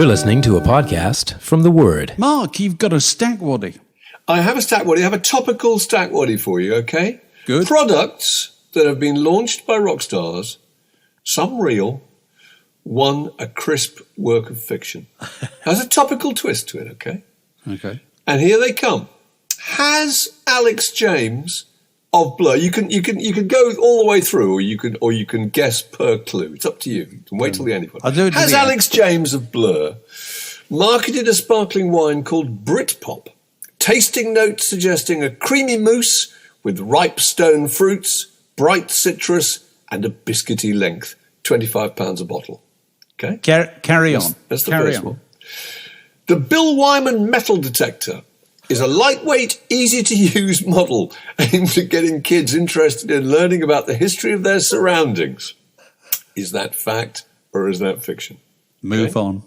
You're listening to a podcast from The Word. Mark, you've got a stack waddy. I have a stack waddy. I have a topical stack waddy for you, okay? Good. Products that have been launched by rock stars, some real, one a crisp work of fiction. Has a topical twist to it, okay? Okay. And here they come. Has Alex James of Blur? You can go all the way through, or you can guess per clue. It's up to you. You can wait till the end. I'll do it. Has Alex James of Blur marketed a sparkling wine called Britpop? Tasting notes suggesting a creamy mousse with ripe stone fruits, bright citrus, and a biscuity length. £25 a bottle. Okay. Carry on. That's the first one. The Bill Wyman metal detector is a lightweight, easy-to-use model aimed at getting kids interested in learning about the history of their surroundings. Is that fact or is that fiction? Move on.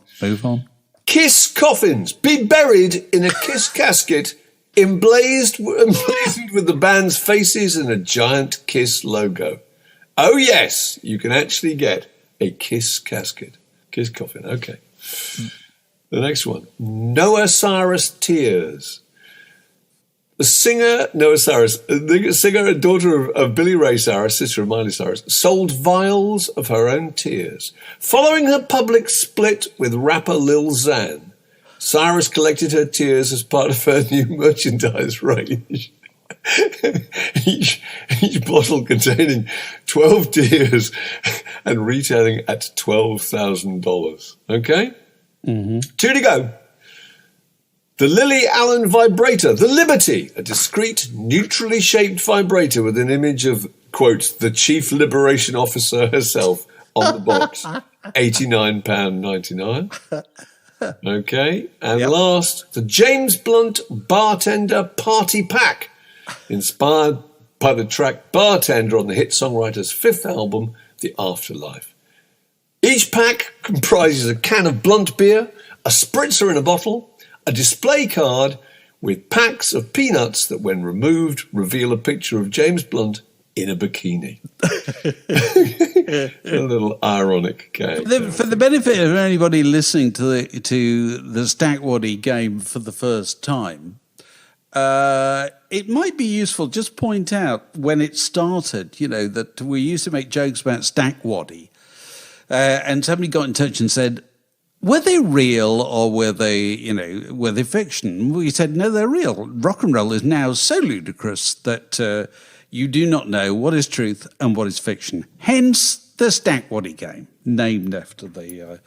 Kiss coffins. Be buried in a Kiss casket emblazoned with the band's faces and a giant Kiss logo. Oh, yes, you can actually get a Kiss casket. Kiss coffin, okay. The next one. Noah Cyrus tears. The singer, Noah Cyrus, the singer and daughter of Billy Ray Cyrus, sister of Miley Cyrus, sold vials of her own tears. Following her public split with rapper Lil Xan, Cyrus collected her tears as part of her new merchandise range. each bottle containing 12 tears and retailing at $12,000. Okay? Mm-hmm. 2 to go. The Lily Allen vibrator, the Liberty, a discreet, neutrally shaped vibrator with an image of, quote, the Chief Liberation Officer herself on the box. £89.99. Okay. And last, the James Blunt Bartender Party Pack, inspired by the track Bartender on the hit songwriter's fifth album, The Afterlife. Each pack comprises a can of Blunt beer, a spritzer in a bottle, a display card with packs of peanuts that, when removed, reveal a picture of James Blunt in a bikini. A little ironic gag. For the benefit of anybody listening to the Stack Waddy game for the first time, it might be useful just point out when it started, that we used to make jokes about Stack Waddy, and somebody got in touch and said, were they real or were they fiction? We said, no, they're real. Rock and roll is now so ludicrous that you do not know what is truth and what is fiction. Hence the Stack Waddy game, named after the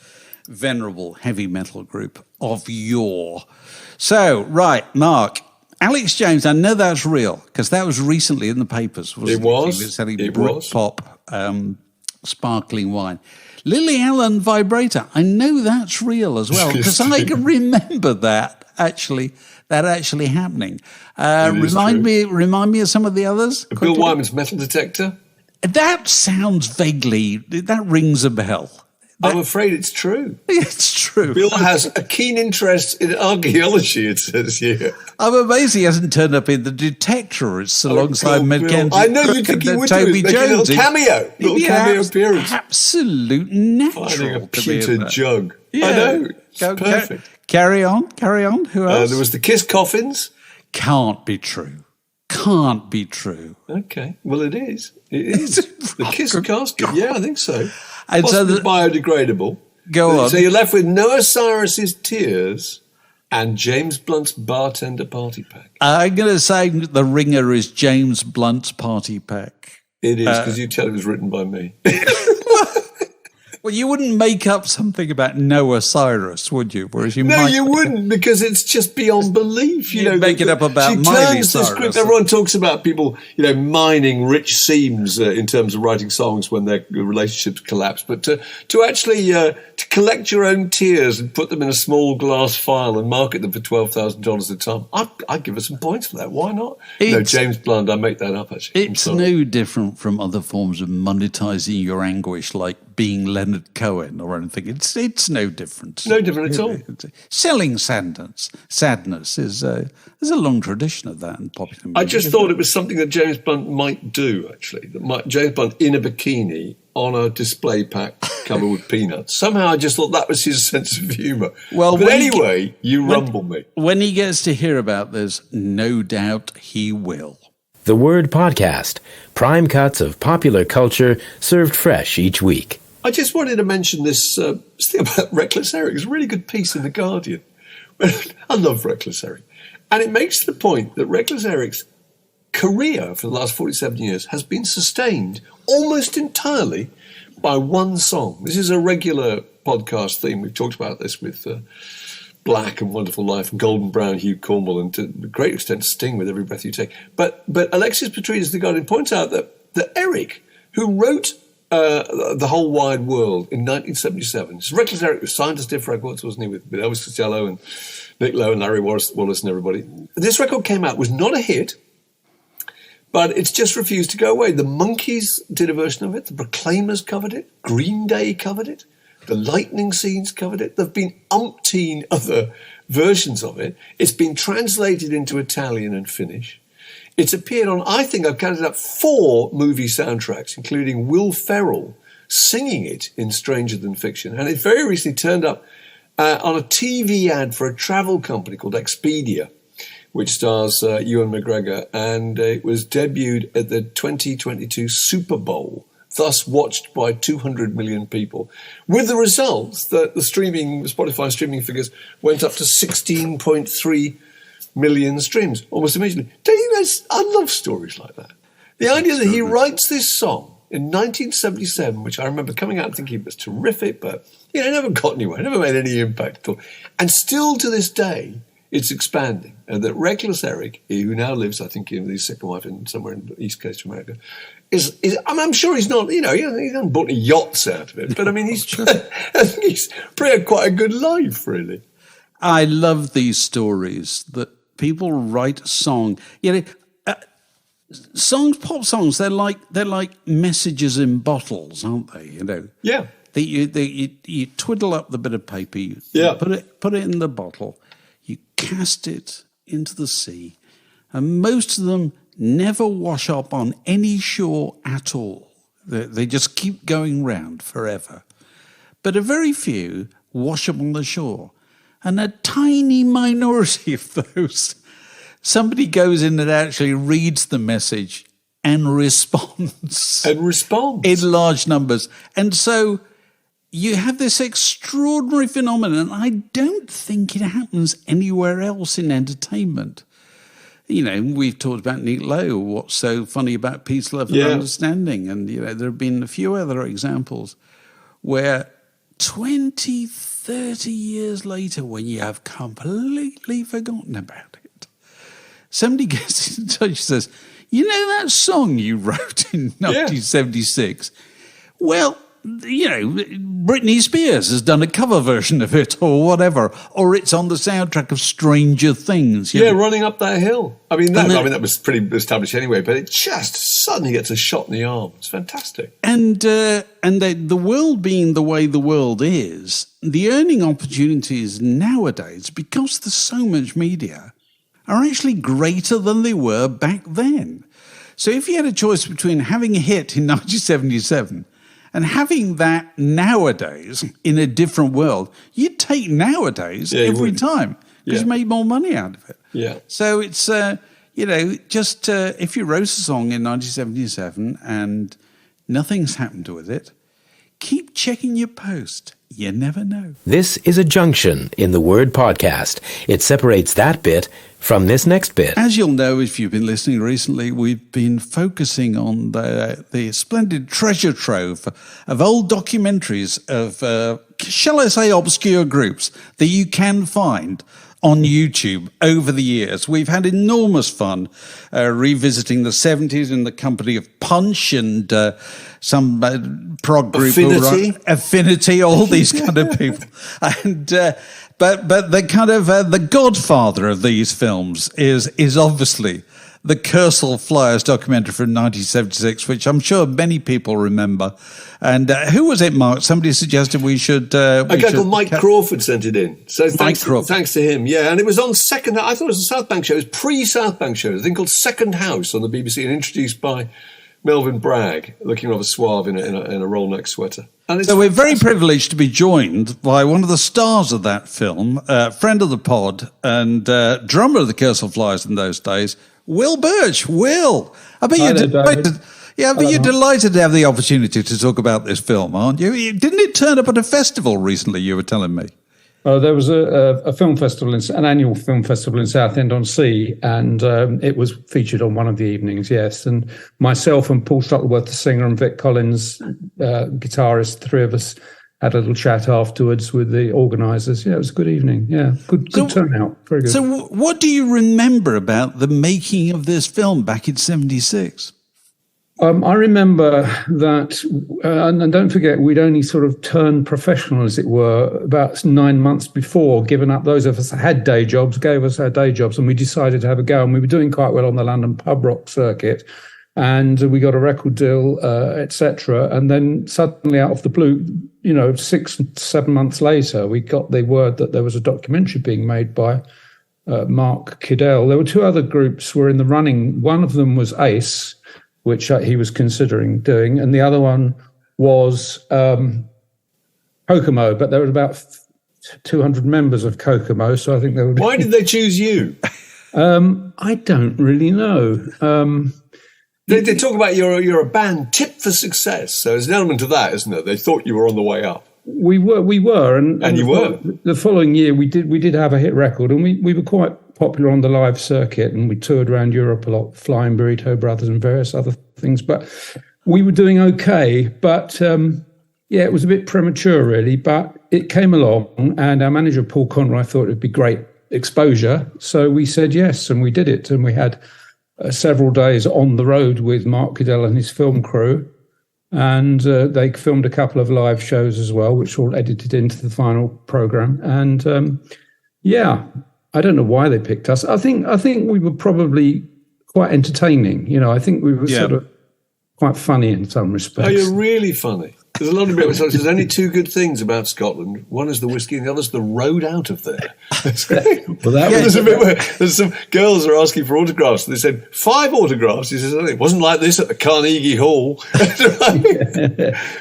venerable heavy metal group of yore. So, right, Mark, Alex James, I know that's real because that was recently in the papers, wasn't it? It was. He was selling Britpop sparkling wine. Lily Allen vibrator. I know that's real as well because I can remember that actually happening. Remind me of some of the others. Bill Wyman's metal detector. That sounds that rings a bell. I'm afraid it's true. It's true. Bill has a keen interest in archaeology, it says here. I'm amazed he hasn't turned up in The Detector. It's alongside Mackenzie. I know you'd think he would Toby do. Jones. A little cameo appearance. Absolute natural. Finding a pewter jug. Yeah. I know. It's perfect. Carry on. Who else? There was the Kiss coffins. Can't be true. Okay. Well, it is. It is. The Kiss casket. Yeah, I think so. And possibly biodegradable. Go on. So you're left with Noah Cyrus's tears and James Blunt's bartender party pack. I'm going to say the ringer is James Blunt's party pack. It is, because you tell it was written by me. Well, you wouldn't make up something about Noah Cyrus, would you? Whereas you wouldn't, because it's just beyond belief. You'd make it up about Miley Cyrus. Everyone talks about people, mining rich seams in terms of writing songs when their relationships collapse. But to actually to collect your own tears and put them in a small glass vial and market them for $12,000 a time, I'd give her some points for that. Why not? James Blunt, I make that up, actually. It's no different from other forms of monetizing your anguish, like being Leonard Cohen or anything. It's no different. No different at all. Selling sadness is there's a long tradition of that in popular music. I just thought it was something that James Blunt might do, actually. James Blunt in a bikini on a display pack covered with peanuts. Somehow I just thought that was his sense of humour. Well, but anyway, you rumble me. When he gets to hear about this, no doubt he will. The Word Podcast. Prime cuts of popular culture served fresh each week. I just wanted to mention this thing about Wreckless Eric. It's a really good piece in The Guardian. I love Wreckless Eric. And it makes the point that Wreckless Eric's career for the last 47 years has been sustained almost entirely by one song. This is a regular podcast theme. We've talked about this with Black and Wonderful Life and Golden Brown, Hugh Cornwall, and to a great extent Sting with Every Breath You Take. But Alexis Petridis, The Guardian, points out that Eric, who wrote The Whole Wide World in 1977, so Wreckless Eric was signed to Stiff Records, wasn't he, with Elvis Costello and Nick Lowe and Larry Wallace and everybody. This record came out, was not a hit, but it's just refused to go away. The Monkees did a version of it, the Proclaimers covered it, Green Day covered it, the Lightning Scenes covered it. There have been umpteen other versions of it. It's been translated into Italian and Finnish. It's appeared on, I think I've counted up 4 movie soundtracks, including Will Ferrell singing it in Stranger Than Fiction. And it very recently turned up on a TV ad for a travel company called Expedia, which stars Ewan McGregor. And it was debuted at the 2022 Super Bowl, thus watched by 200 million people, with the result that the Spotify streaming figures went up to 16.3 million streams almost immediately. Don't you guys, I love stories like that. The idea that he writes this song in 1977, which I remember coming out and thinking it was terrific, but it never got anywhere, never made any impact at all. And still to this day, it's expanding. And that Wreckless Eric, who now lives, I think, with his second wife somewhere in the East Coast of America, I'm sure he's not, he hasn't bought any yachts out of it, but I mean, I think he's quite a good life, really. I love these stories that people write a song. Pop songs, they're like messages in bottles, aren't they? Yeah. You twiddle up the bit of paper, you put it in the bottle, you cast it into the sea, and most of them never wash up on any shore at all. They just keep going round forever. But a very few wash up on the shore. And a tiny minority of those, somebody goes in and actually reads the message and responds. In large numbers. And so you have this extraordinary phenomenon. I don't think it happens anywhere else in entertainment. We've talked about Nick Lowe, what's so funny about Peace, Love and Understanding. And, there have been a few other examples where 20, 30 years later, when you have completely forgotten about it, somebody gets in touch and says, that song you wrote in 1976? Well, Britney Spears has done a cover version of it or whatever, or it's on the soundtrack of Stranger Things. Running Up That Hill. I mean, that was pretty established anyway, but it just suddenly gets a shot in the arm. It's fantastic. And the world being the way the world is, the earning opportunities nowadays, because there's so much media, are actually greater than they were back then. So if you had a choice between having a hit in 1977 and having that nowadays in a different world, you'd take nowadays every time because you made more money out of it. Yeah. So it's, if you wrote a song in 1977 and nothing's happened with it, keep checking your post. You never know. This is a junction in the Word Podcast. It separates that bit from this next bit. As you'll know, if you've been listening recently, we've been focusing on the splendid treasure trove of old documentaries of, shall I say, obscure groups that you can find on YouTube over the years. We've had enormous fun revisiting the 70s in the company of Punch and some prog group. Affinity, all these kind of people. And but the kind of the godfather of these films is obviously the Kursaal Flyers documentary from 1976, which I'm sure many people remember. And who was it, Mark? Somebody suggested we should... a guy called Mike Crawford sent it in. So thanks to him. Yeah, and it was on Second... I thought it was a South Bank show. It was pre-South Bank show. A thing called Second House on the BBC and introduced by Melvin Bragg, looking rather suave in a roll-neck sweater. And so we're very privileged to be joined by one of the stars of that film, friend of the pod and drummer of the Kursaal Flyers in those days, Will Birch. Will, I bet you're delighted. Yeah, but you're delighted to have the opportunity to talk about this film, aren't you? Didn't it turn up at a festival recently, you were telling me? Oh, there was a film festival, an annual film festival in Southend-on-Sea, and it was featured on one of the evenings, yes. And myself and Paul Shuttleworth, the singer, and Vic Collins, guitarist, the three of us had a little chat afterwards with the organisers. Yeah, it was a good evening. Yeah, good turnout. Very good. So what do you remember about the making of this film back in 76? I remember that, and don't forget, we'd only sort of turned professional, as it were, about 9 months before, given up those of us that had day jobs, gave us our day jobs, and we decided to have a go. And we were doing quite well on the London pub rock circuit, and we got a record deal, etc. And then suddenly, out of the blue, 6, 7 months later, we got the word that there was a documentary being made by Mark Kiddell. There were two other groups were in the running. One of them was Ace, which he was considering doing, and the other one was Kokomo, but there were about 200 members of Kokomo, so I think there would. Why did they choose you? I don't really know. They talk about you're a band tipped for success, so there's an element of that, isn't there? They thought you were on the way up. We were, and you were. The following year, we did have a hit record, and we were quite popular on the live circuit, and we toured around Europe a lot, Flying Burrito Brothers and various other things. But we were doing okay. But it was a bit premature, really. But it came along, and our manager Paul Conroy thought it'd be great exposure, so we said yes, and we did it, and we had several days on the road with Mark Kiddell and his film crew. And they filmed a couple of live shows as well, which were all edited into the final program. And I don't know why they picked us. I think we were probably quite entertaining. I think we were sort of quite funny in some respects. Oh, you're really funny. There's a lot of people. There's only two good things about Scotland. One is the whiskey, and the other's the road out of there. There's a bit where there's some girls are asking for autographs. They said 5 autographs. He says, it wasn't like this at the Carnegie Hall.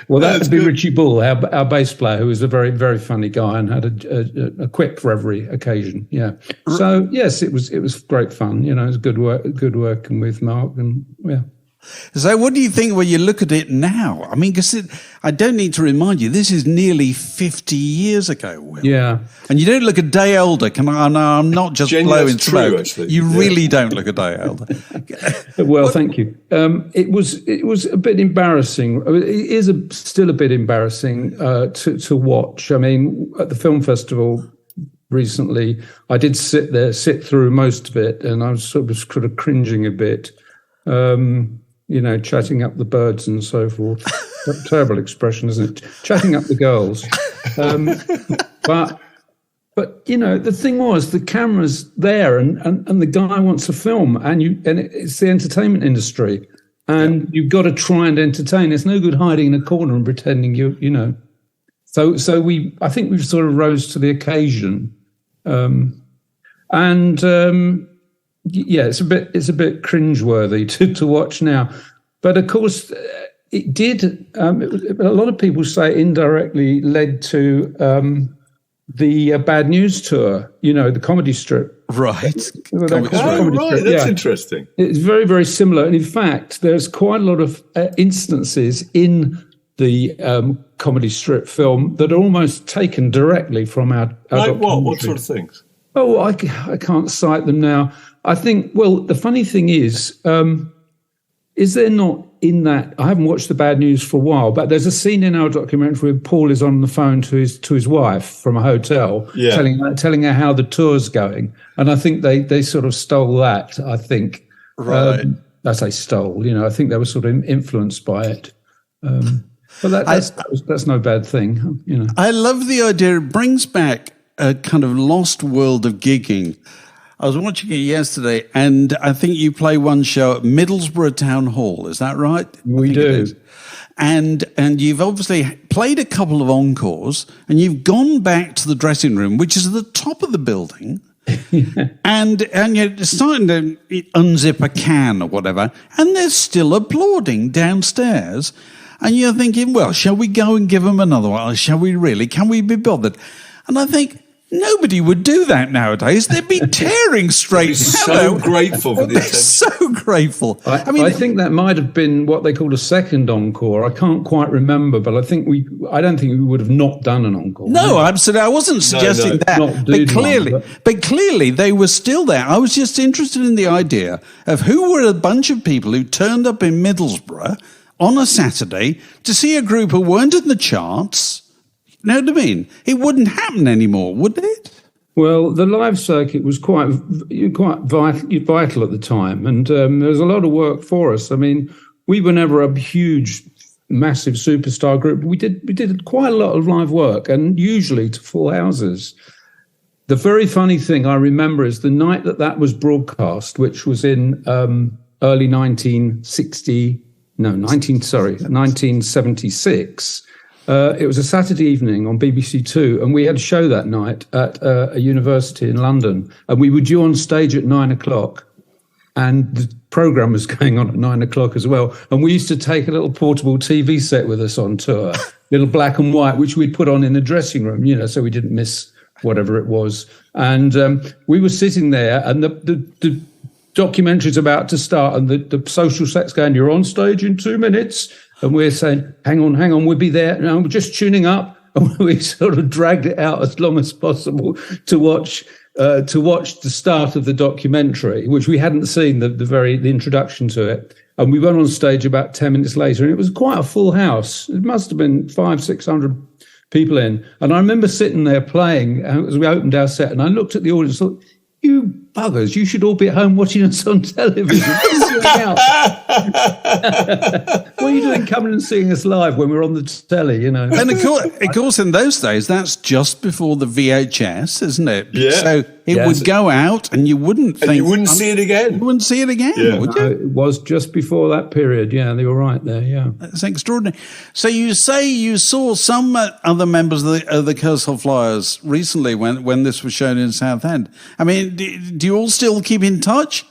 Well, that would be good. Richie Bull, our bass player, who was a very, very funny guy and had a quip for every occasion. Yeah. So yes, it was great fun. It was good working with Mark, and yeah. So what do you think when you look at it now? I mean, because I don't need to remind you, this is nearly 50 years ago, Will. Yeah. And you don't look a day older. I'm not just blowing smoke. You really don't look a day older. Well, thank you. It was a bit embarrassing. It is still a bit embarrassing to watch. I mean, at the film festival recently, I did sit through most of it, and I was sort of cringing a bit. Chatting up the birds and so forth. Terrible expression, isn't it? Chatting up the girls. But the thing was, the camera's there, and the guy wants to film, and it's the entertainment industry, and you've got to try and entertain. It's no good hiding in a corner and pretending So I think we've sort of rose to the occasion, it's a bit cringeworthy to watch now, but of course it did. A lot of people say indirectly led to the Bad News tour. The comedy strip. Right. Right. That's interesting. It's very, very similar, and in fact, there's quite a lot of instances in the comedy strip film that are almost taken directly from our like what sort of things? Oh, I can't cite them now. I think, the funny thing is there not in that, I haven't watched The Bad News for a while, but there's a scene in our documentary where Paul is on the phone to his wife from a hotel, telling her how the tour's going. And I think they sort of stole that, I think. Right. I say stole, I think they were sort of influenced by it. But that's no bad thing, I love the idea. It brings back a kind of lost world of gigging. I was watching it yesterday, and I think you play one show at Middlesbrough Town Hall. Is that right? We do. And you've obviously played a couple of encores, and you've gone back to the dressing room, which is at the top of the building, and you're starting to unzip a can or whatever, and they're still applauding downstairs. And you're thinking, well, shall we go and give them another one? Or shall we really? Can we be bothered? And I think nobody would do that nowadays. They'd be tearing straight. So grateful for this. So grateful. I think that might have been what they called a second encore. I can't quite remember, but I don't think we would have not done an encore. No, absolutely. I wasn't suggesting that. But clearly they were still there. I was just interested in the idea of who were a bunch of people who turned up in Middlesbrough on a Saturday to see a group who weren't in the charts. You know what I mean? It wouldn't happen anymore, would it? Well, the live circuit was quite vital at the time, and there was a lot of work for us. I mean, we were never a huge, massive superstar group. We did quite a lot of live work, and usually to full houses. The very funny thing I remember is the night that was broadcast, which was in early 1976. It was a Saturday evening on BBC Two, and we had a show that night at a university in London, and we were due on stage at 9:00, and the programme was going on at 9:00 as well. And we used to take a little portable TV set with us on tour, little black and white, which we'd put on in the dressing room, so we didn't miss whatever it was. And we were sitting there, and the documentary's about to start, and the social set's going, "You're on stage in 2 minutes." And we're saying, hang on, we'll be there. No, we're just tuning up. And we sort of dragged it out as long as possible to watch the start of the documentary, which we hadn't seen, the introduction to it. And we went on stage about 10 minutes later, and it was quite a full house. It must have been 500-600 people in. And I remember sitting there playing as we opened our set, and I looked at the audience and thought, you buggers, you should all be at home watching us on television. What are you doing coming and seeing us live when we're on the telly, And of course, in those days, that's just before the VHS, isn't it? Yeah. So it would go out and you wouldn't think... And you wouldn't see it again. You wouldn't see it again, would you? No, it was just before that period. Yeah, they were right there, yeah. That's extraordinary. So you say you saw some other members of the Kursaal Flyers recently when this was shown in Southend. I mean, do you all still keep in touch?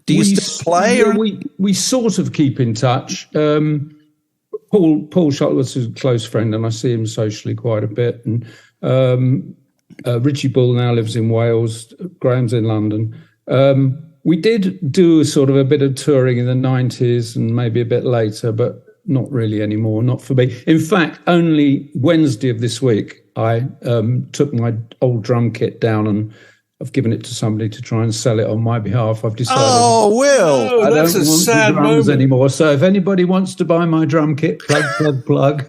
Do you still play? Yeah, we sort of keep in touch. Paul Shuttleworth's a close friend, and I see him socially quite a bit. And Richie Bull now lives in Wales. Graham's in London. We did do sort of a bit of touring in the 90s and maybe a bit later, but not really anymore, not for me. In fact, only Wednesday of this week, I took my old drum kit down and I've given it to somebody to try and sell it on my behalf. I've decided. Oh, Will! I don't want sad drums moment anymore. So if anybody wants to buy my drum kit, plug.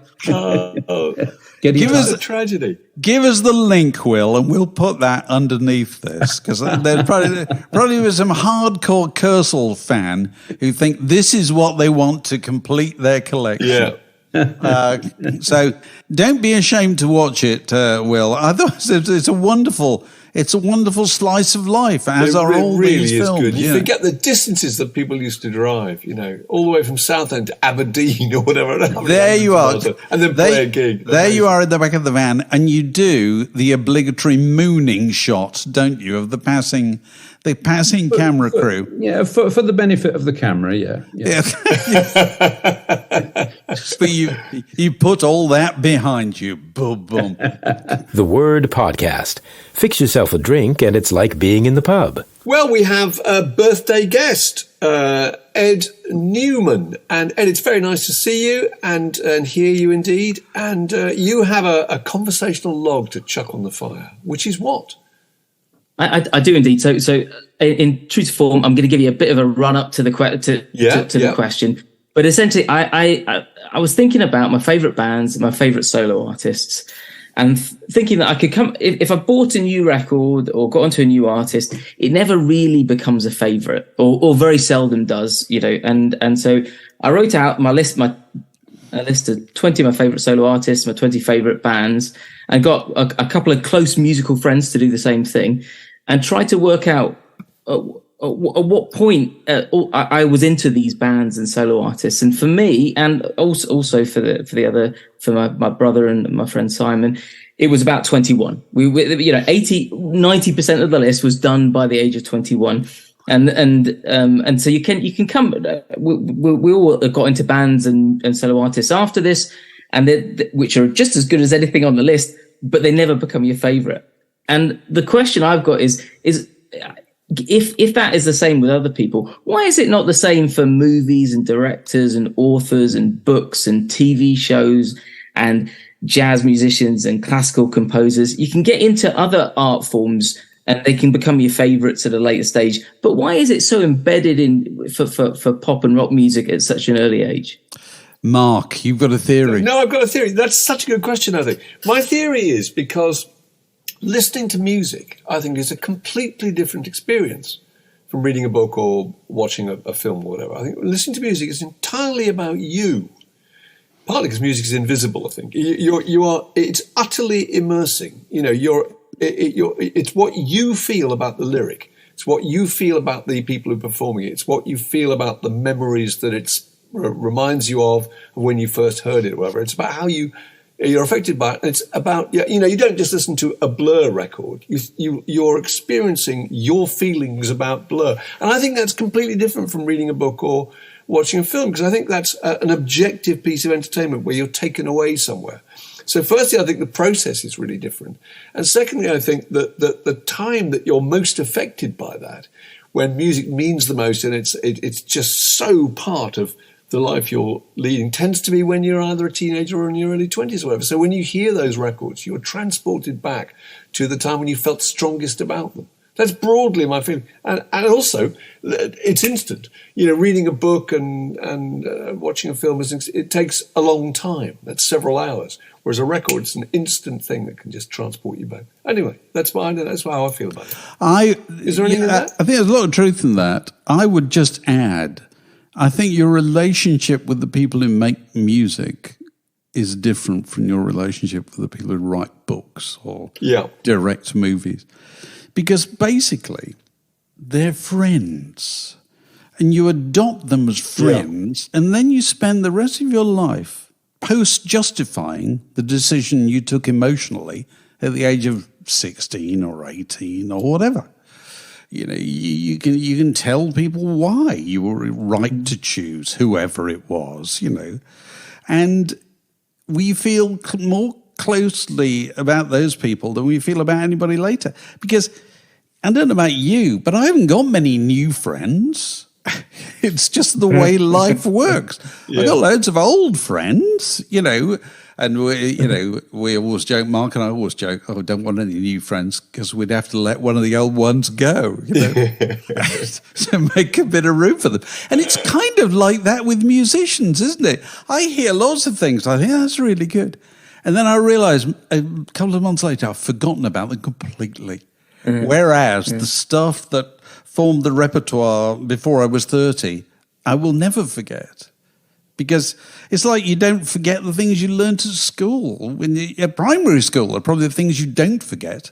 Give us a tragedy. Give us the link, Will, and we'll put that underneath this, because there probably was some hardcore Kursaal fan who think this is what they want to complete their collection. Yeah. So don't be ashamed to watch it, Will. Otherwise, it's a wonderful slice of life, as are all these films. Good. You forget the distances that people used to drive, all the way from Southend to Aberdeen or whatever. There you are. And then play a gig. There you are at the back of the van, and you do the obligatory mooning shot, don't you, of the passing camera crew. Yeah, for the benefit of the camera, yeah. But you put all that behind you. Boom, boom. The Word Podcast. Fix yourself a drink and it's like being in the pub. Well, we have a birthday guest, Ed Newman. And Ed, it's very nice to see you and hear you indeed. And you have a conversational log to chuck on the fire, which is what? I do indeed. So in true to form, I'm going to give you a bit of a run up to the the question. But essentially, I was thinking about my favourite bands, my favourite solo artists, and thinking that I could come if I bought a new record or got onto a new artist, it never really becomes a favourite, or very seldom does, And so I wrote out my list, a list of 20 of my favourite solo artists, my 20 favourite bands, and got a couple of close musical friends to do the same thing, and tried to work out at what point I was into these bands and solo artists. And for me, and also for my brother and my friend Simon, it was about 21. 90% of the list was done by the age of 21. And so you can come. We all got into bands and solo artists after this, and which are just as good as anything on the list, but they never become your favorite. And the question I've got is if that is the same with other people, why is it not the same for movies and directors and authors and books and TV shows and jazz musicians and classical composers? You can get into other art forms and they can become your favorites at a later stage. But why is it so embedded in for pop and rock music at such an early age? Mark, you've got a theory. No, I've got a theory. That's such a good question, I think. My theory is because listening to music, I think, is a completely different experience from reading a book or watching a film or whatever. I think listening to music is entirely about you. Partly because music is invisible, I think. It's utterly immersing. It's what you feel about the lyric. It's what you feel about the people who are performing it. It's what you feel about the memories that it reminds you of when you first heard it or whatever. It's about how you're affected by it. It's about, you don't just listen to a Blur record. You're experiencing your feelings about Blur. And I think that's completely different from reading a book or watching a film, because I think that's an objective piece of entertainment where you're taken away somewhere. So firstly, I think the process is really different. And secondly, I think that the time that you're most affected by that, when music means the most and it's just so part of the life you're leading, tends to be when you're either a teenager or in your early 20s or whatever. So when you hear those records, you're transported back to the time when you felt strongest about them. That's broadly my feeling. And also, it's instant. Reading a book and watching a film, it takes a long time. That's several hours. Whereas a record, it's an instant thing that can just transport you back. Anyway, that's how I feel about it. Is there anything in that? I think there's a lot of truth in that. I would just add, I think your relationship with the people who make music is different from your relationship with the people who write books or direct movies. Because basically, they're friends. And you adopt them as friends, and then you spend the rest of your life post-justifying the decision you took emotionally at the age of 16 or 18 or whatever. You can tell people why you were right to choose whoever it was, And we feel more closely about those people than we feel about anybody later. Because I don't know about you, but I haven't got many new friends. It's just the way life works. I've got loads of old friends, and we always joke, Mark and I always joke, I don't want any new friends because we'd have to let one of the old ones go, so make a bit of room for them. And it's kind of like that with musicians, isn't it? I hear lots of things, I think that's really good. And then I realise a couple of months later, I've forgotten about them completely. Whereas the stuff that formed the repertoire before I was 30, I will never forget. Because it's like you don't forget the things you learnt at school. At primary school are probably the things you don't forget.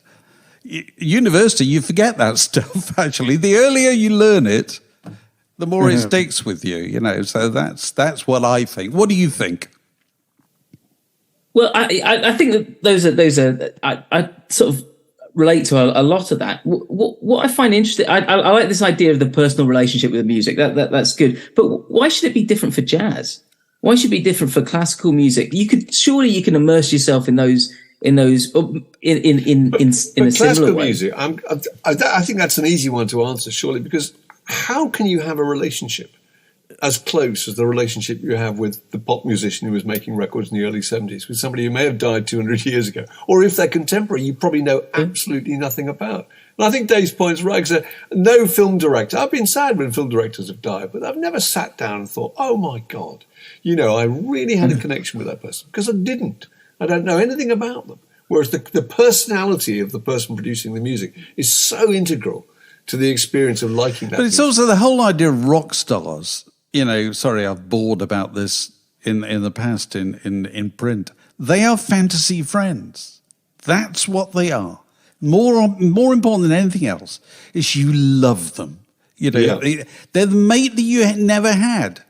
University, you forget that stuff, actually. The earlier you learn it, the more it sticks with you, So that's what I think. What do you think? Well, I think that those are I sort of relate to a lot of that. What I find interesting, I like this idea of the personal relationship with the music. That's good. But why should it be different for jazz? Why should it be different for classical music? Surely you can immerse yourself in those in a similar way. Music, I think that's an easy one to answer, surely, because how can you have a relationship as close as the relationship you have with the pop musician who was making records in the early 70s, with somebody who may have died 200 years ago? Or if they're contemporary, you probably know absolutely nothing about. And I think Dave's point's right, because no film director, I've been sad when film directors have died, but I've never sat down and thought, oh my God, I really had a connection with that person, because I didn't. I don't know anything about them. Whereas the personality of the person producing the music is so integral to the experience of liking that. But it's also the whole idea of rock stars. Sorry, I've bored about this in the past in print. They are fantasy friends. That's what they are. More important than anything else is you love them. They're the mate that you never had,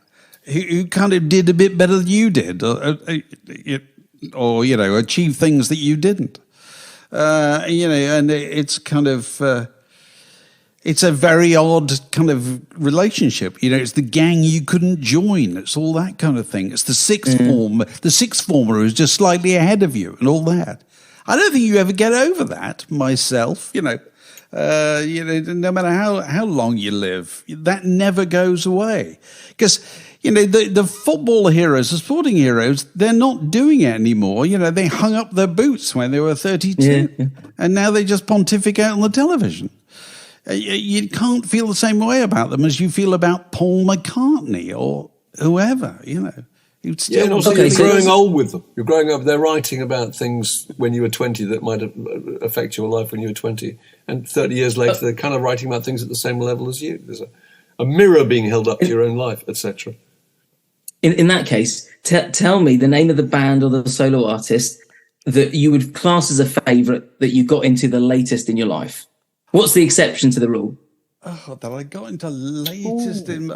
who kind of did a bit better than you did, or achieved things that you didn't. And it's kind of it's a very odd kind of relationship. It's the gang you couldn't join. It's all that kind of thing. It's the sixth former who's just slightly ahead of you, and all that. I don't think you ever get over that. Myself, no matter how long you live, that never goes away. Because the football heroes, the sporting heroes, they're not doing it anymore. They hung up their boots when they were 32, and now they just pontificate on the television. You can't feel the same way about them as you feel about Paul McCartney or whoever, And also you're growing old with them. You're growing up. They're writing about things when you were 20 that might affect your life when you were 20. And 30 years later, they're kind of writing about things at the same level as you. There's a mirror being held up to your own life, etc. In that case, tell me the name of the band or the solo artist that you would class as a favourite that you got into the latest in your life. What's the exception to the rule? Oh, that I got into latest in...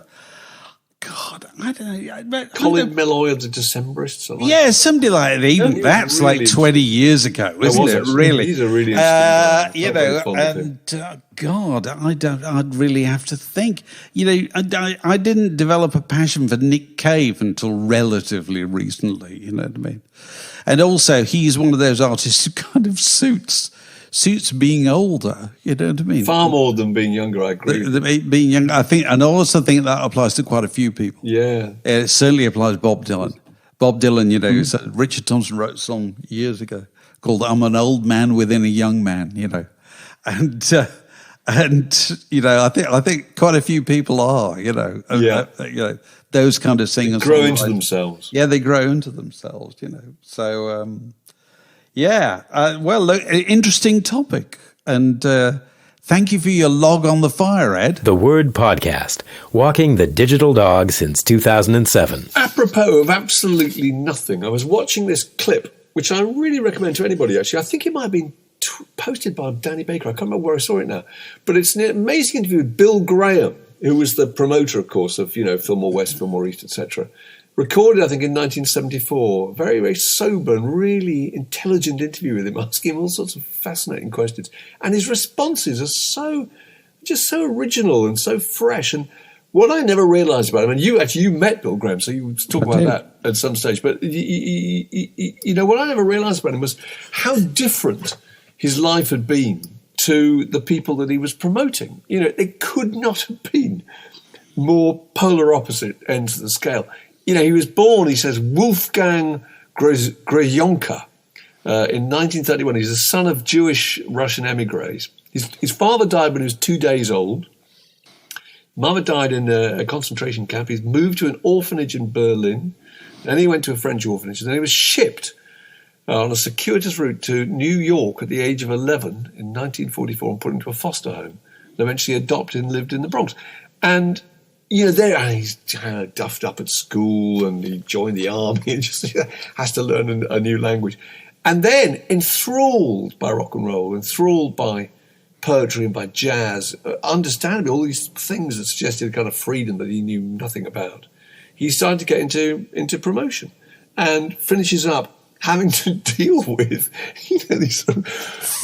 God, I don't know. Colin Meloy of the Decemberists. Something like that. Even that's really like 20 years ago, isn't it? Really? He's a really interesting God, I'd really have to think. I didn't develop a passion for Nick Cave until relatively recently, you know what I mean? And also, he's one of those artists who kind of suits being older, you know what I mean? Far more than being younger, I agree. Being younger, I think, and I also think that applies to quite a few people. Yeah. It certainly applies to Bob Dylan. Bob Dylan, Richard Thompson wrote a song years ago called "I'm an Old Man Within a Young Man," and I think quite a few people are, those kind of singers. They grow into themselves. Yeah, they grow into themselves, So. Look, interesting topic. And thank you for your log on the fire, Ed. The Word Podcast, walking the digital dog since 2007. Apropos of absolutely nothing, I was watching this clip, which I really recommend to anybody, actually. I think it might have been posted by Danny Baker. I can't remember where I saw it now. But it's an amazing interview with Bill Graham, who was the promoter, of course, of, Fillmore West, Fillmore East, etc. Recorded, I think, in 1974. Very, very sober and really intelligent interview with him, asking him all sorts of fascinating questions. And his responses are just so original and so fresh. And what I never realised about him, and you met Bill Graham, so you talk about that at some stage. But what I never realised about him was how different his life had been to the people that he was promoting. It could not have been more polar opposite ends of the scale. He was born, he says, Wolfgang Greyonka in 1931. He's the son of Jewish Russian emigres. His father died when he was 2 days old. Mother died in a concentration camp. He's moved to an orphanage in Berlin. Then he went to a French orphanage. And then he was shipped on a circuitous route to New York at the age of 11 in 1944 and put into a foster home. And eventually adopted and lived in the Bronx. And he's duffed up at school and he joined the army and just has to learn a new language. And then enthralled by rock and roll, enthralled by poetry and by jazz, understandably all these things that suggested a kind of freedom that he knew nothing about, he started to get into promotion and finishes up having to deal with, these sort of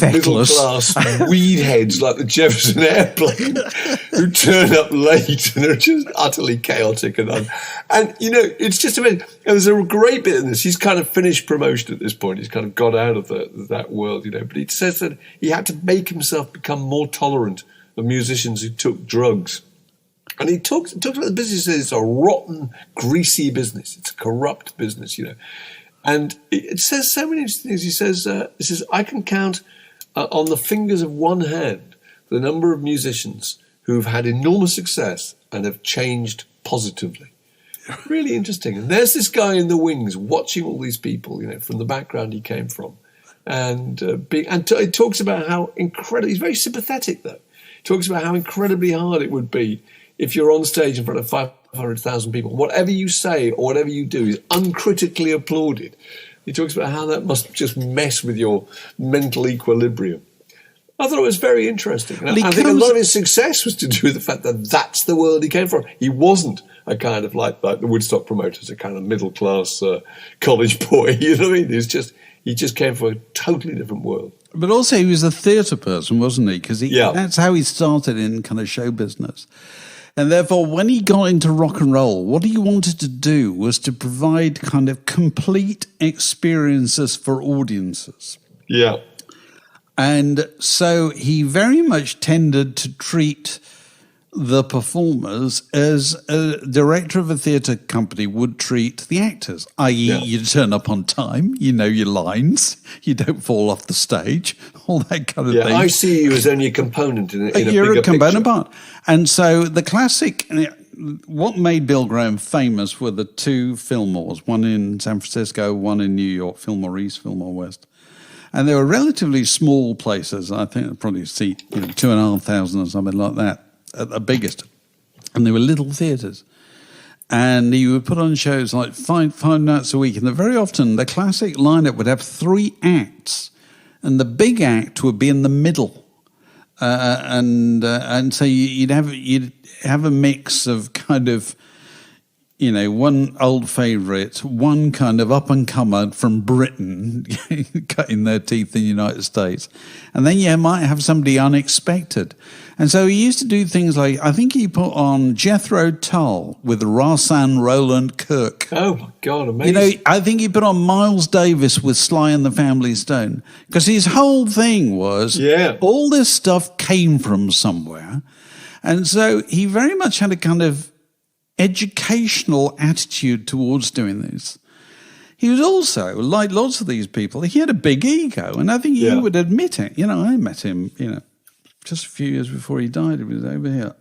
middle-class weed heads like the Jefferson Airplane who turn up late and are just utterly chaotic. And it's just amazing. And there's a great bit in this. He's kind of finished promotion at this point. He's kind of got out of that world, But he says that he had to make himself become more tolerant of musicians who took drugs. And he talks about the business. He says it's a rotten, greasy business. It's a corrupt business, And it says so many interesting things. He says, I can count on the fingers of one hand the number of musicians who've had enormous success and have changed positively. Really interesting. And there's this guy in the wings watching all these people, from the background he came from. And he talks about how incredible, he's very sympathetic though. He talks about how incredibly hard it would be if you're on stage in front of 500,000 people. Whatever you say or whatever you do is uncritically applauded. He talks about how that must just mess with your mental equilibrium. I thought it was very interesting. And I think a lot of his success was to do with the fact that that's the world he came from. He wasn't a kind of like the Woodstock promoters, a kind of middle-class college boy. You know what I mean? He just came from a totally different world. But also he was a theatre person, wasn't he? Because that's how he started in kind of show business. And therefore, when he got into rock and roll, what he wanted to do was to provide kind of complete experiences for audiences. Yeah. And so he very much tended to treat the performers as a director of a theatre company would treat the actors, i.e. you turn up on time, you know your lines, you don't fall off the stage, all that kind of thing. I see you as only a component in a bigger You're a component picture. part. And so the classic, what made Bill Graham famous were the two Fillmores, one in San Francisco, one in New York, Fillmore East, Fillmore West. And they were relatively small places. I think they'd probably seat 2,500 or something like that at the biggest. And they were little theatres. And he would put on shows like five nights a week. And very often the classic lineup would have 3 acts. And the big act would be in the middle. And so you'd have a mix of kind of, one old favourite, one kind of up-and-comer from Britain cutting their teeth in the United States. And then you might have somebody unexpected. And so he used to do things like, I think he put on Jethro Tull with Rahsaan Roland Kirk. Oh, my God, amazing. I think he put on Miles Davis with Sly and the Family Stone. Because his whole thing was, all this stuff came from somewhere. And so he very much had a kind of educational attitude towards doing this. He was also, like lots of these people, he had a big ego, and I think he would admit it. I met him, just a few years before he died. He was over here,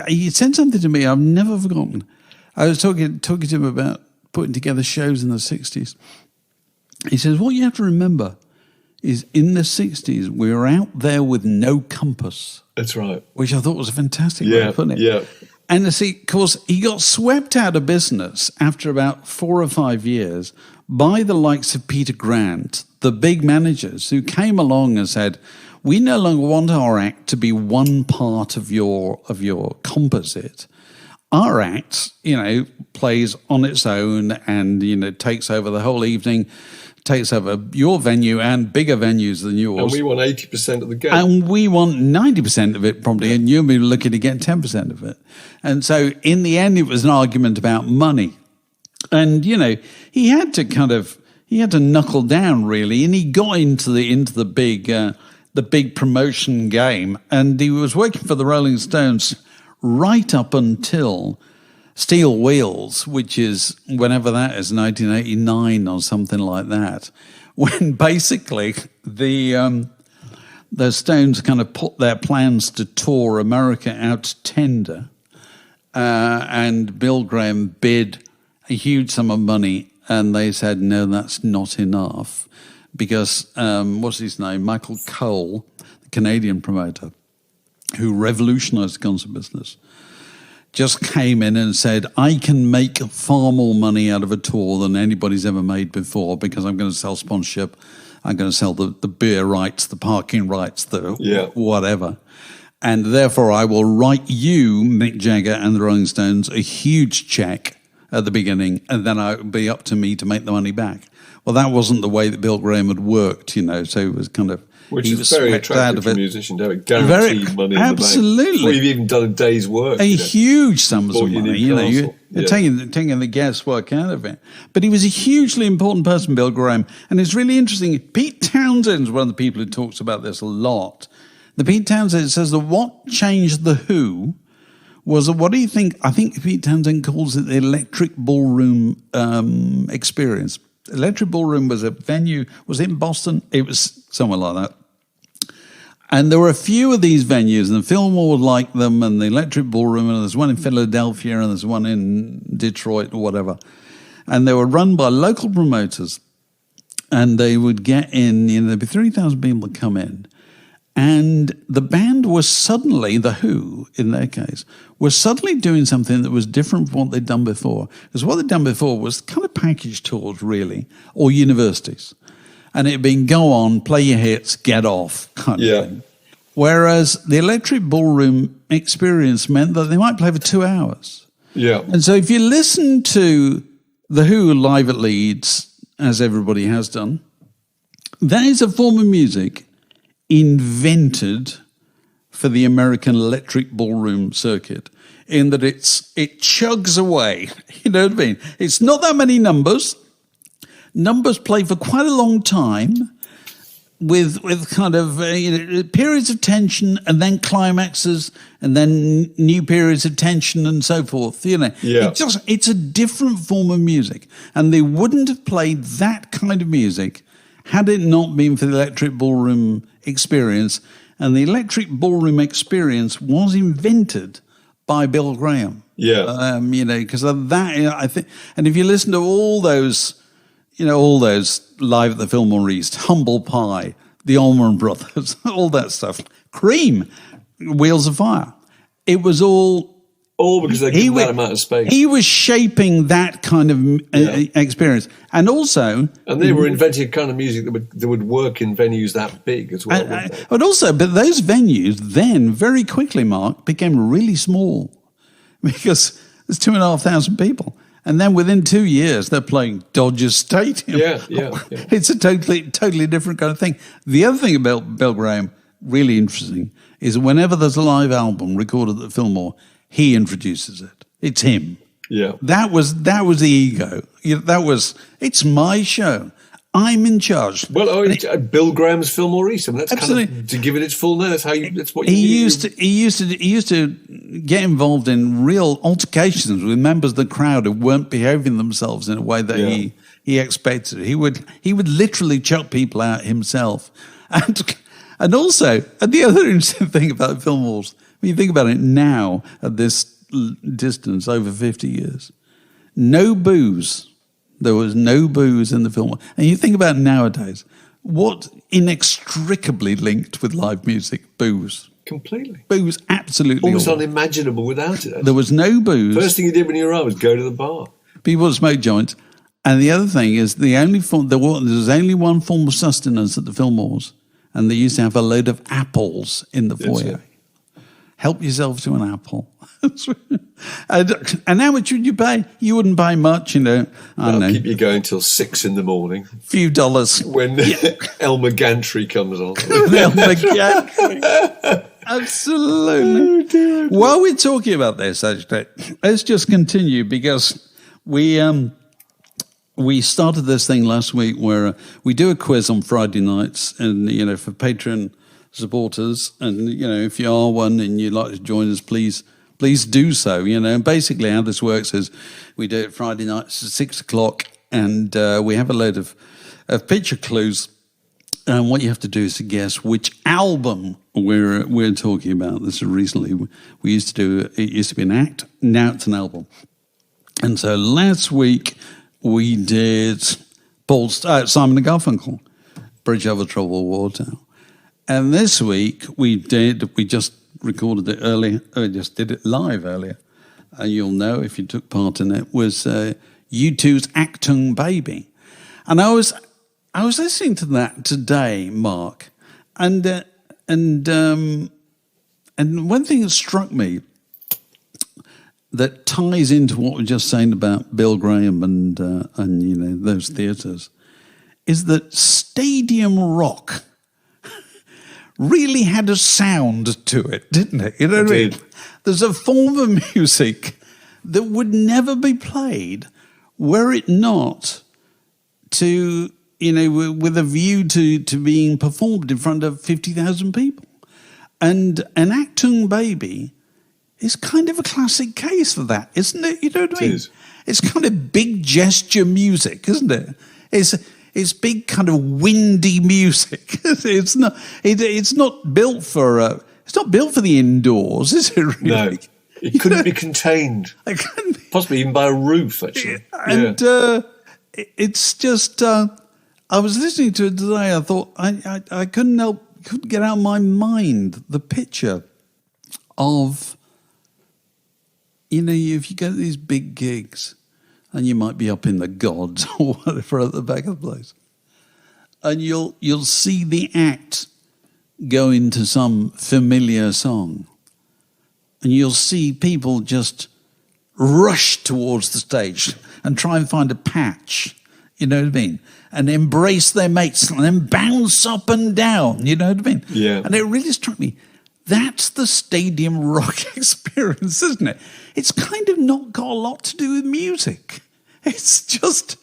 he said something to me I've never forgotten. I was talking to him about putting together shows in the 60s. He says, what you have to remember is in the 60s, we were out there with no compass. That's right. Which I thought was a fantastic way of putting it. Yeah. And of course, he got swept out of business after about 4 or 5 years by the likes of Peter Grant, the big managers who came along and said, we no longer want our act to be one part of your composite. Our act, plays on its own and, takes over the whole evening, takes over your venue and bigger venues than yours. And we want 80% of the game. And we want 90% of it probably, and you'll be looking to get 10% of it. And so in the end, it was an argument about money. And, he had to knuckle down really, and he got into the big promotion game, and he was working for the Rolling Stones right up until Steel Wheels, which is whenever that is, 1989 or something like that, when basically the Stones kind of put their plans to tour America out to tender, and Bill Graham bid a huge sum of money, and they said, no, that's not enough, because, what's his name, Michael Cole, the Canadian promoter, who revolutionised the concert business, just came in and said, I can make far more money out of a tour than anybody's ever made before, because I'm going to sell sponsorship, I'm going to sell the beer rights, the parking rights, the whatever. And therefore I will write you, Mick Jagger and the Rolling Stones, a huge check at the beginning, and then it would be up to me to make the money back. Well, that wasn't the way that Bill Graham had worked, so it was kind of... Which is very attractive for a musician to have it guaranteed money in the bank. Absolutely. Before you've even done a day's work. Huge sums of money. You're taking the guesswork out of it. But he was a hugely important person, Bill Graham. And it's really interesting. Pete Townsend's one of the people who talks about this a lot. The Pete Townsend says that what changed The Who was, what do you think? I think Pete Townsend calls it the Electric Ballroom Experience. Electric Ballroom was a venue, was it in Boston? It was somewhere like that. And there were a few of these venues, and the Fillmore would like them, and the Electric Ballroom, and there's one in Philadelphia, and there's one in Detroit, or whatever. And they were run by local promoters, and they would get in, there'd be 3,000 people that come in, And the band was suddenly, The Who, in their case, was suddenly doing something that was different from what they'd done before. Because what they'd done before was kind of package tours, really, or universities. And it'd been go on, play your hits, get off kind of thing. Whereas the Electric Ballroom Experience meant that they might play for 2 hours. Yeah. And so if you listen to The Who live at Leeds, as everybody has done, that is a form of music invented for the American electric ballroom circuit, in that it chugs away. You know what I mean? It's not that many numbers. Numbers play for quite a long time with kind of periods of tension and then climaxes and then new periods of tension and so forth. It's a different form of music, and they wouldn't have played that kind of music had it not been for the Electric Ballroom Experience. And the Electric Ballroom Experience was invented by Bill Graham. Yeah. Because of that, I think, and if you listen to all those live at the Fillmore East, Humble Pie, the Allman Brothers, all that stuff, Cream, Wheels of Fire, it was all because they give that amount of space. He was shaping that kind of experience, and they were inventing a kind of music that would work in venues that big as well. But those venues then very quickly, Mark, became really small because there's 2,500 people, and then within 2 years they're playing Dodger Stadium. Yeah. It's a totally different kind of thing. The other thing about Bill Graham, really interesting, is whenever there's a live album recorded at the Fillmore, he introduces it. It's him. Yeah. That was the ego. It's my show. I'm in charge. Well, Bill Graham's Fillmore East. I mean, that's absolutely. Kind of, to give it its full name. That's what he used to get involved in real altercations with members of the crowd who weren't behaving themselves in a way that he expected. He would literally chuck people out himself. And also, the other interesting thing about Fillmore's, when you think about it now, at this distance, over 50 years, no booze. There was no booze in the Fillmore. And you think about nowadays, what inextricably linked with live music? Booze. Completely. Booze, absolutely. Almost unimaginable without it. Actually. There was no booze. First thing you did when you arrived was go to the bar. People would smoke joints. And the other thing is, there was only one form of sustenance at the Fillmores, and they used to have a load of apples in the foyer. Help yourself to an apple. And how much would you pay? You wouldn't pay much, I don't know. Keep you going till 6 in the morning. Few dollars. When Elmer Gantry comes on. Elmer Gantry. Absolutely. While we're talking about this, actually, let's just continue, because we started this thing last week where we do a quiz on Friday nights, and, for Patreon supporters, and, if you are one and you'd like to join us, please do so. And basically how this works is we do it Friday nights at 6:00, and we have a load of picture clues, and what you have to do is to guess which album we're talking about. This is recently, we used to do, it used to be an act, now it's an album. And so last week we did Simon & Garfunkel, Bridge Over Troubled Water. And this week we just recorded it earlier, just did it live earlier, and you'll know if you took part in it, was U2's Achtung Baby. And I was listening to that today, Mark, and one thing that struck me that ties into what we were just saying about Bill Graham and those theatres is that stadium rock really had a sound to it, didn't it? You know what I mean? There's a form of music that would never be played were it not to, with a view to being performed in front of 50,000 people. And an Achtung Baby is kind of a classic case for that, isn't it? You know what I mean? It's kind of big gesture music, isn't it? It's big kind of windy music. It's not built for the indoors, is it really? No, it couldn't be contained. Possibly even by a roof, actually. And it's just, I was listening to it today. I thought I couldn't help couldn't get out of my mind the picture of, if you go to these big gigs and you might be up in the gods or whatever at the back of the place, and you'll see the act go into some familiar song, and you'll see people just rush towards the stage and try and find a patch, you know what I mean, and embrace their mates and then bounce up and down, you know what I mean? Yeah. And it really struck me, that's the stadium rock experience, isn't it? It's kind of not got a lot to do with music. It's just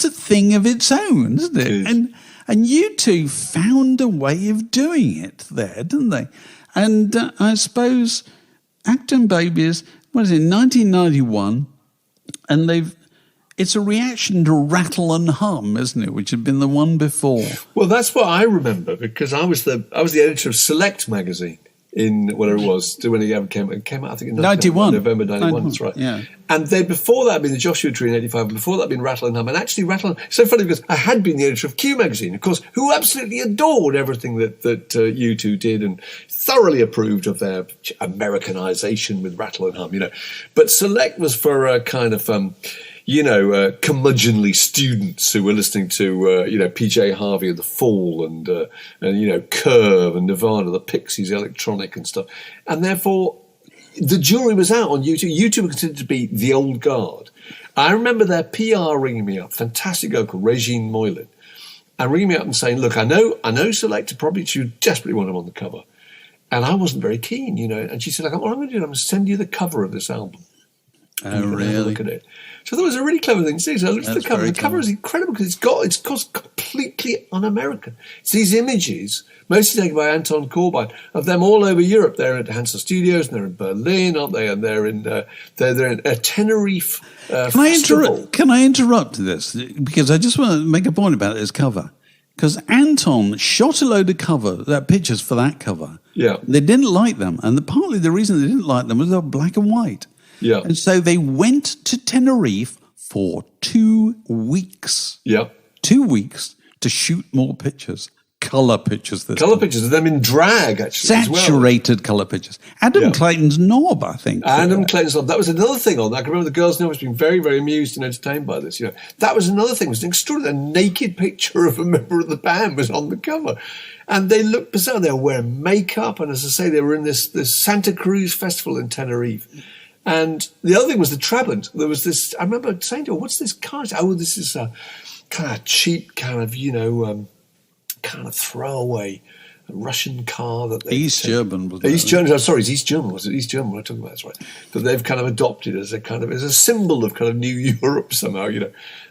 a thing of its own, isn't it? It is. And you two found a way of doing it there, didn't they? And I suppose Achtung Baby is, 1991, and it's a reaction to Rattle and Hum, isn't it, which had been the one before. Well, that's what I remember, because I was the editor of Select magazine in whatever it was when it came out. I think in 91. November 91. That's right. Yeah. And then before that, had been the Joshua Tree in 85. Before that, had been Rattle and Hum. And actually, Rattle and Hum, so funny because I had been the editor of Q magazine, of course, who absolutely adored everything that you two did and thoroughly approved of their Americanization with Rattle and Hum. But Select was for a kind of curmudgeonly students who were listening to, PJ Harvey of The Fall and Curve and Nirvana, the Pixies, electronic and stuff. And therefore, the jury was out on U2. U2 were considered to be the old guard. I remember their PR ringing me up, fantastic girl called Regine Moylan, and ringing me up and saying, look, I know Select you desperately want them on the cover. And I wasn't very keen, And she said, what I'm going to do, I'm going to send you the cover of this album. Oh, really? Look at it. So that was a really clever thing to do. So I looked at the cover. The cover is incredible because it's completely un-American. It's these images, mostly taken by Anton Corbijn, of them all over Europe. They're at Hansa Studios, and they're in Berlin, aren't they? And they're in Tenerife festival. Can I interrupt this? Because I just want to make a point about this cover. Because Anton shot a load of pictures for that cover. Yeah. They didn't like them. And partly the reason they didn't like them was they were black and white. Yeah. And so they went to Tenerife for 2 weeks. Yeah. 2 weeks to shoot more pictures. Colour pictures. Colour pictures of them in drag, actually. Saturated colour pictures. Adam Clayton's Knob, I think. Adam Clayton's Knob. That was another thing on that. I can remember the girls know was being very, very amused and entertained by this. That was another thing. It was an extraordinary naked picture of a member of the band was on the cover. And they looked bizarre. They were wearing makeup. And as I say, they were in this Santa Cruz festival in Tenerife. And the other thing was the Trabant. There was this, I remember saying to her, what's this car? Oh, this is a kind of cheap, kind of throwaway Russian car that they East German was East German. Oh, sorry, it's East German. Was it East German? What I'm talking about, that's right. That they've kind of adopted as a symbol of kind of New Europe somehow.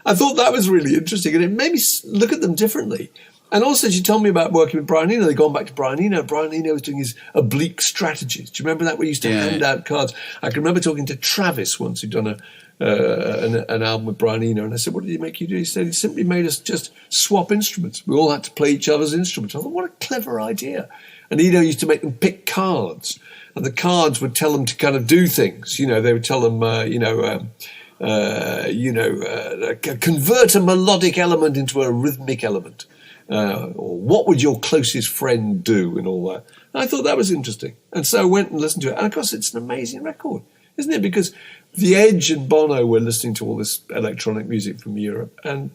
I thought that was really interesting, and it made me look at them differently. And also, she told me about working with Brian Eno. They'd gone back to Brian Eno. Brian Eno was doing his oblique strategies. Do you remember that? We used to hand out cards. I can remember talking to Travis once, who'd done an album with Brian Eno. And I said, what did he make you do? He said, he simply made us just swap instruments. We all had to play each other's instruments. I thought, what a clever idea. And Eno used to make them pick cards. And the cards would tell them to kind of do things. They would tell them, convert a melodic element into a rhythmic element. Or what would your closest friend do and all that. And I thought that was interesting. And so I went and listened to it. And of course, it's an amazing record, isn't it? Because The Edge and Bono were listening to all this electronic music from Europe. And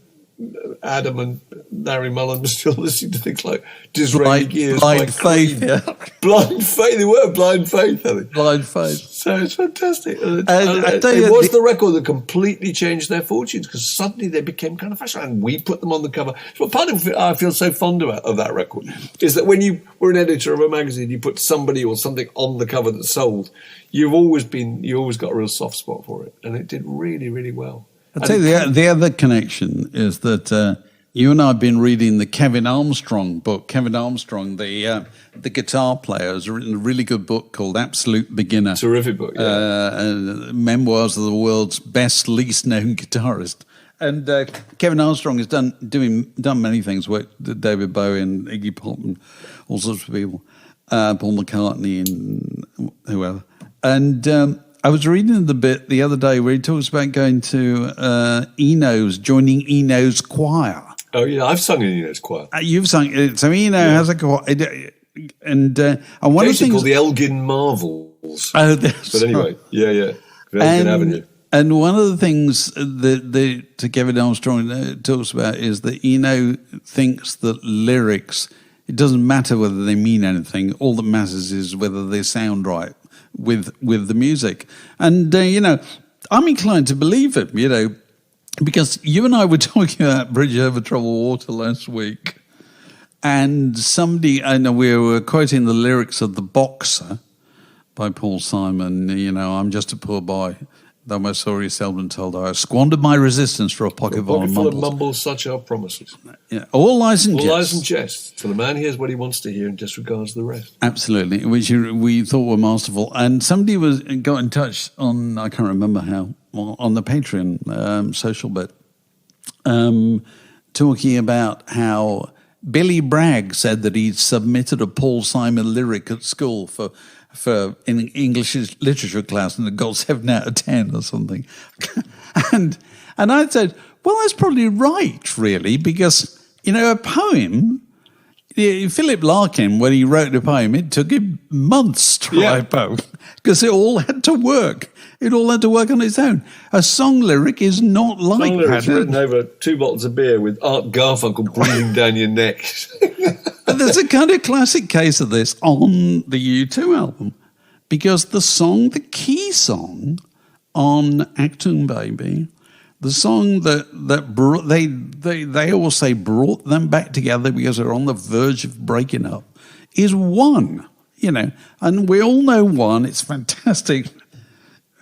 Adam and Larry Mullen were still listening to things like Disraeli Gears. Blind Faith, yeah. Blind Faith. They were Blind Faith, I think. Blind Faith. So it's fantastic. It was the record that completely changed their fortunes because suddenly they became kind of fashionable and we put them on the cover. So part of it I feel so fond of that record is that when you were an editor of a magazine, you put somebody or something on the cover that sold, you always got a real soft spot for it. And it did really, really well. I'll tell you, the other connection is that you and I have been reading the Kevin Armstrong book. Kevin Armstrong, the guitar player, has written a really good book called Absolute Beginner. Terrific book, yeah. Memoirs of the world's best, least-known guitarist. And Kevin Armstrong has done many things, worked with David Bowie and Iggy Pop and all sorts of people, Paul McCartney and whoever. And I was reading the bit the other day where he talks about going to joining Eno's choir. Oh, yeah, I've sung in Eno's choir. You've sung it. So Eno has a choir. And one of the things... called the Elgin Marvels. Oh, but anyway, yeah. Elgin Avenue. And one of the things that Kevin Armstrong talks about is that Eno thinks that lyrics, it doesn't matter whether they mean anything. All that matters is whether they sound right with the music. And, I'm inclined to believe it, because you and I were talking about Bridge Over Troubled Water last week. And I know we were quoting the lyrics of The Boxer by Paul Simon. I'm just a poor boy, though my story is seldom told. I squandered my resistance for a pocket full of mumbles. Such are promises. Yeah, all lies and jest. For the man hears what he wants to hear and disregards the rest. Absolutely, which we thought were masterful. And somebody got in touch on, I can't remember how, on the Patreon social bit, talking about how Billy Bragg said that he'd submitted a Paul Simon lyric at school for in English literature class and it got 7 out of 10 or something. and I said, well, that's probably right, really, because, a poem, Philip Larkin, when he wrote a poem, it took him months to write a poem because it all had to work. It all had to work on its own. A song lyric is not like song that. Written over 2 bottles of beer with Art Garfunkel breathing down your neck. But there's a kind of classic case of this on the U2 album, because the key song on Achtung Baby, the song that brought, they all say brought them back together because they're on the verge of breaking up, is One, and we all know One. It's fantastic.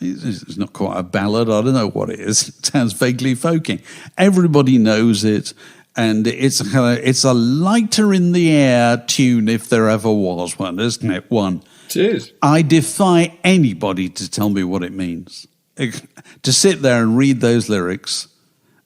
It's not quite a ballad. I don't know what it is. It sounds vaguely folky. Everybody knows it, and it's a lighter in the air tune if there ever was one, isn't it? One. It is. I defy anybody to tell me what it means. To sit there and read those lyrics,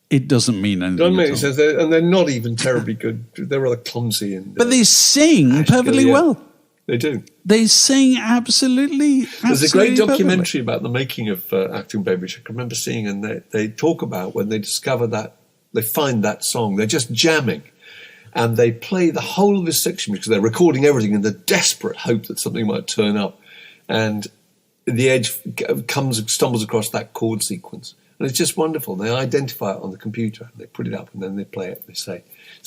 it doesn't mean anything. Doesn't make sense, and they're not even terribly good. They're rather clumsy, but they sing perfectly well. They do. They sing absolutely. There's a great documentary about the making of Achtung Baby, which I can remember seeing, and they talk about when they discover that, they find that song, they're just jamming, and they play the whole of this section because they're recording everything in the desperate hope that something might turn up, and the edge stumbles across that chord sequence, and it's just wonderful. They identify it on the computer, and they put it up, and then they play it, and they say,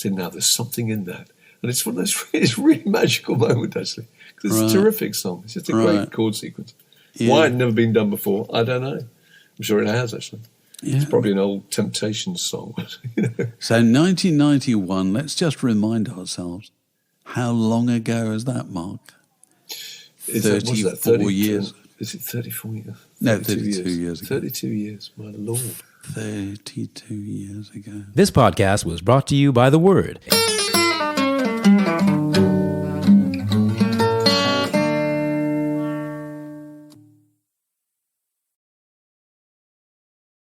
now there's something in that. And it's one of those really magical moments, actually. Because it's a terrific song. It's just a great chord sequence. Yeah. Why it had never been done before, I don't know. I'm sure it has, actually. Yeah. It's probably an old Temptations song. So 1991, let's just remind ourselves, how long ago is that, Mark? 34 years. Is it 34 years? No, 32 years ago. 32 years, my Lord. 32 years ago. This podcast was brought to you by The Word.